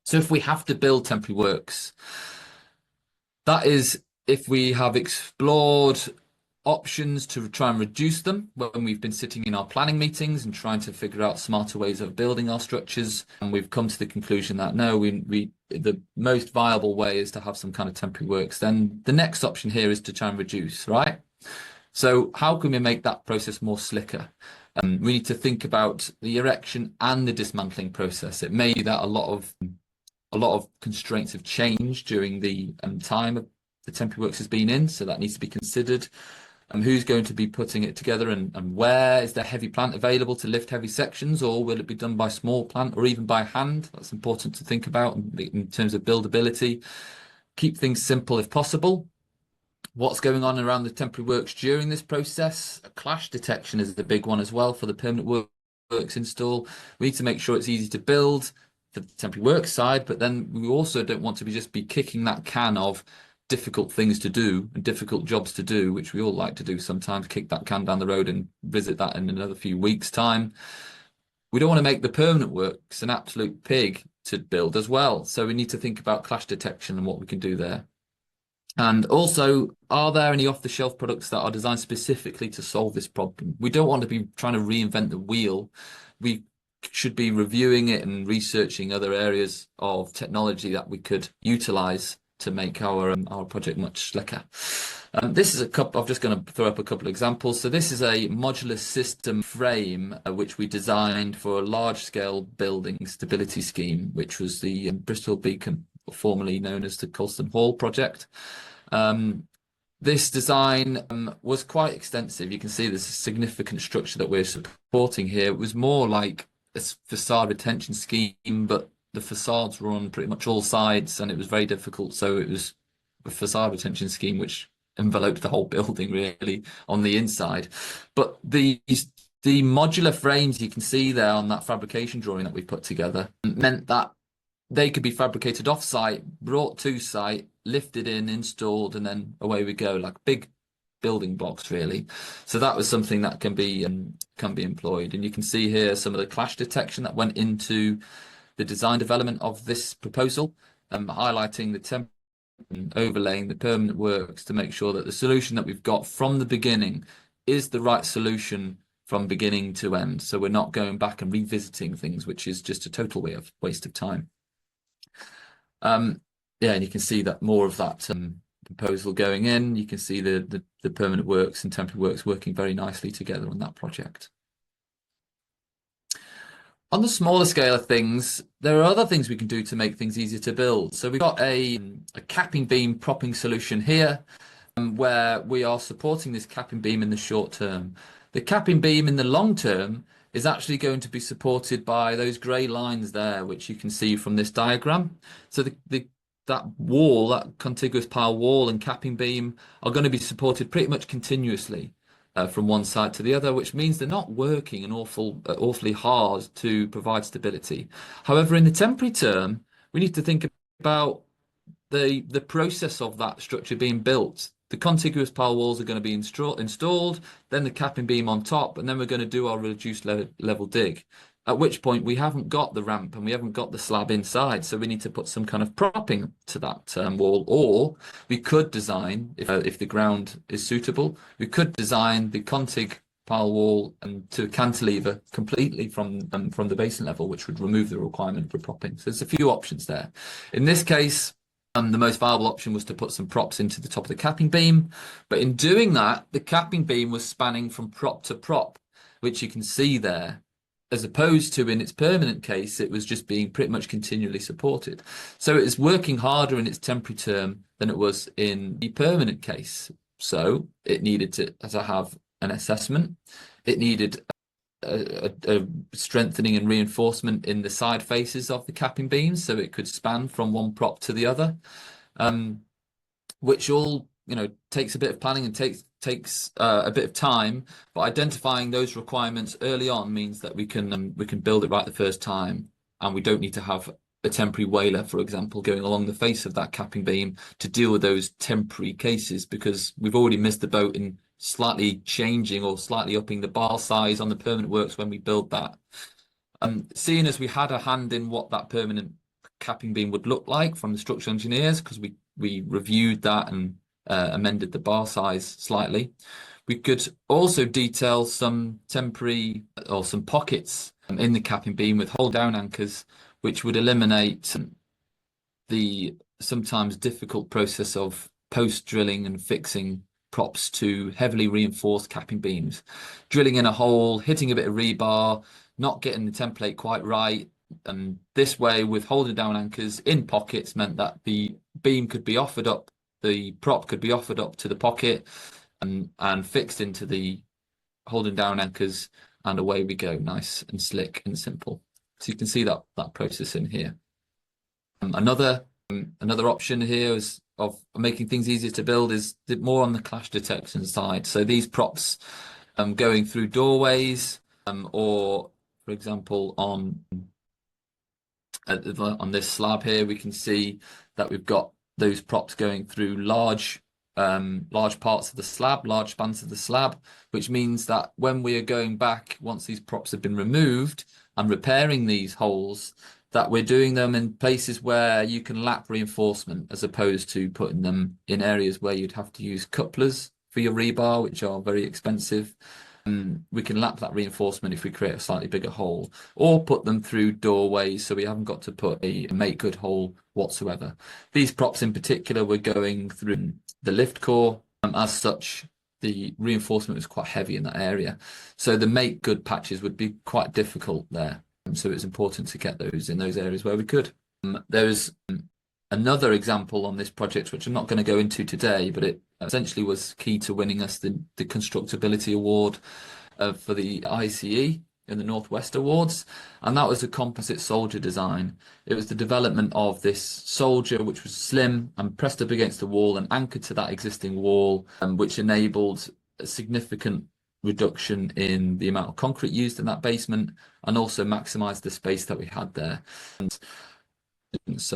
So if we have to build temporary works, that is if we have explored options to try and reduce them when we've been sitting in our planning meetings and trying to figure out smarter ways of building our structures, and we've come to the conclusion that no, the most viable way is to have some kind of temporary works, then the next option here is to try and reduce, right? So how can we make that process more slicker? We need to think about the erection and the dismantling process. It may be that a lot of constraints have changed during the time of the temporary works has been in, so that needs to be considered. Who's going to be putting it together, and where? Is there heavy plant available to lift heavy sections, or will it be done by small plant or even by hand? That's important to think about in terms of buildability. Keep things simple if possible. What's going on around the temporary works during this process? Clash detection is the big one as well for the permanent works install. We need to make sure it's easy to build for the temporary works side, but then we also don't want to just be kicking that can of difficult things to do and difficult jobs to do, which we all like to do sometimes, kick that can down the road and visit that in another few weeks' time. We don't want to make the permanent works an absolute pig to build as well. So we need to think about clash detection and what we can do there. And also, are there any off-the-shelf products that are designed specifically to solve this problem? We don't want to be trying to reinvent the wheel. We should be reviewing it and researching other areas of technology that we could utilize to make our project much slicker. This is a couple. I'm just going to throw up a couple of examples. So this is a modular system frame which we designed for a large-scale building stability scheme, which was the Bristol Beacon, formerly known as the Colston Hall project. This design was quite extensive. You can see there's a significant structure that we're supporting here. It was more like a facade retention scheme, but the facades were on pretty much all sides, and it was very difficult. So it was a facade retention scheme which enveloped the whole building really on the inside. But the modular frames you can see there on that fabrication drawing that we put together meant that they could be fabricated off-site, brought to site, lifted in, installed, and then away we go, like big building blocks really. So that was something that can be employed. And you can see here some of the clash detection that went into the design development of this proposal, highlighting the temp and overlaying the permanent works to make sure that the solution that we've got from the beginning is the right solution from beginning to end. So we're not going back and revisiting things, which is just a total waste of time. Yeah, and you can see that more of that proposal going in. You can see the permanent works and temporary works working very nicely together on that project. On the smaller scale of things, there are other things we can do to make things easier to build. So we've got a capping beam propping solution here, where we are supporting this capping beam in the short term. The capping beam in the long term is actually going to be supported by those grey lines there, which you can see from this diagram. So that wall, that contiguous pile wall and capping beam are going to be supported pretty much continuously from one side to the other, which means they're not working an awfully hard to provide stability. However, in the temporary term, we need to think about the process of that structure being built. The contiguous pile walls are going to be installed, then the capping beam on top, and then we're going to do our reduced level dig. At which point we haven't got the ramp and we haven't got the slab inside, so we need to put some kind of propping to that wall. Or we could design, if the ground is suitable, we could design the contig pile wall to cantilever completely from the basin level, which would remove the requirement for propping. So there's a few options there. In this case, the most viable option was to put some props into the top of the capping beam. But in doing that, the capping beam was spanning from prop to prop, which you can see there, as opposed to in its permanent case, it was just being pretty much continually supported. So it is working harder in its temporary term than it was in the permanent case. So it needed to have an assessment. It needed a strengthening and reinforcement in the side faces of the capping beams so it could span from one prop to the other, which all takes a bit of planning and takes a bit of time. But identifying those requirements early on means that we can build it right the first time, and we don't need to have a temporary whaler, for example, going along the face of that capping beam to deal with those temporary cases, because we've already missed the boat in slightly changing or slightly upping the bar size on the permanent works when we build that. Seeing as we had a hand in what that permanent capping beam would look like from the structural engineers, because we reviewed that and amended the bar size slightly. We could also detail some temporary or some pockets in the capping beam with hold down anchors, which would eliminate the sometimes difficult process of post drilling and fixing props to heavily reinforced capping beams. Drilling in a hole, hitting a bit of rebar, not getting the template quite right. And this way, with holding down anchors in pockets, meant that the beam could be offered up, the prop could be offered up to the pocket and fixed into the holding down anchors, and away we go, nice and slick and simple. So you can see that process in here. Another option here is of making things easier to build is more on the clash detection side. So these props going through doorways, or for example on this slab here, we can see that we've got those props going through large parts of the slab, large spans of the slab, which means that when we are going back, once these props have been removed and repairing these holes, that we're doing them in places where you can lap reinforcement, as opposed to putting them in areas where you'd have to use couplers for your rebar, which are very expensive. We can lap that reinforcement if we create a slightly bigger hole, or put them through doorways, so we haven't got to put a make good hole whatsoever. These props in particular were going through the lift core. As such, the reinforcement was quite heavy in that area, so the make good patches would be quite difficult there. So it's important to get those in those areas where we could. There's another example on this project, which I'm not going to go into today, but it essentially was key to winning us the Constructability Award for the ICE in the Northwest Awards, and that was a composite soldier design. It was the development of this soldier, which was slim and pressed up against the wall and anchored to that existing wall, which enabled a significant reduction in the amount of concrete used in that basement, and also maximize the space that we had there. And so